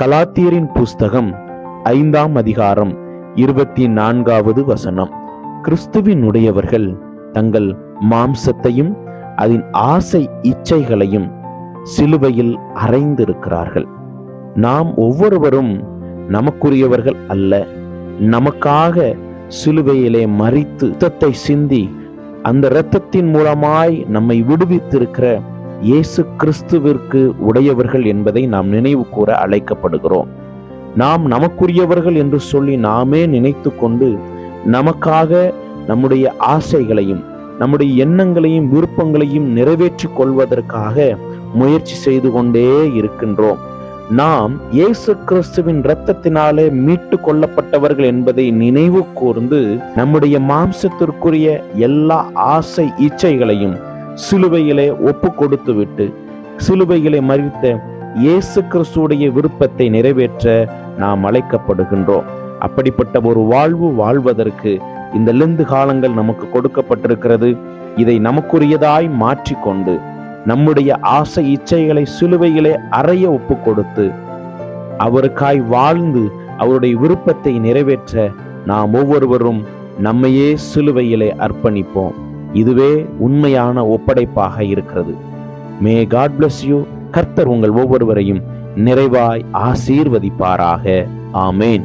கலாத்தியரின் புஸ்தகம் 5ஆம் அதிகாரம் 24வது வசனம். கிறிஸ்துவினுடையவர்கள் தங்கள் மாம்சத்தையும் அதன் ஆசை இச்சைகளையும் சிலுவையில் அறைந்திருக்கிறார்கள். நாம் ஒவ்வொருவரும் நமக்குரியவர்கள் அல்ல. நமக்காக சிலுவையிலே மரித்து இரத்தத்தை சிந்தி அந்த இரத்தத்தின் மூலமாய் நம்மை விடுவித்திருக்கிற இயேசு கிறிஸ்துவிற்கு உடையவர்கள் என்பதை நாம் நினைவு கூற அழைக்கப்படுகிறோம். நாம் நமக்குரியவர்கள் என்று சொல்லி நாமே நினைத்து கொண்டு நமக்காக நம்முடைய ஆசைகளையும் நம்முடைய எண்ணங்களையும் விருப்பங்களையும் நிறைவேற்றிக் கொள்வதற்காக முயற்சி செய்து கொண்டே இருக்கின்றோம். நாம் இயேசு கிறிஸ்துவின் இரத்தத்தினாலே மீட்டு கொள்ளப்பட்டவர்கள் என்பதை நினைவு கூர்ந்து நம்முடைய மாம்சத்திற்குரிய எல்லா ஆசை இச்சைகளையும் சிலுவையிலே ஒப்பு கொடுத்து விட்டு சிலுவையிலே மரித்த இயேசு கிறிஸ்துடைய விருப்பத்தை நிறைவேற்ற நாம் அழைக்கப்படுகின்றோம். அப்படிப்பட்ட ஒரு வாழ்வு வாழ்வதற்கு இந்த லெந்து காலங்கள் நமக்கு கொடுக்கப்பட்டிருக்கிறது. இதை நமக்குரியதாய் மாற்றிக்கொண்டு நம்முடைய ஆசை இச்சைகளை சிலுவையிலே அறைய ஒப்பு கொடுத்து அவருக்காய் வாழ்ந்து அவருடைய விருப்பத்தை நிறைவேற்ற நாம் ஒவ்வொருவரும் நம்மையே சிலுவையிலே அர்ப்பணிப்போம். இதுவே உண்மையான ஒப்படைப்பாக இருக்கிறது. May God bless you. கர்த்தர் உங்கள் ஒவ்வொருவரையும் நிறைவாய் ஆசீர்வதிப்பாராக. ஆமேன்.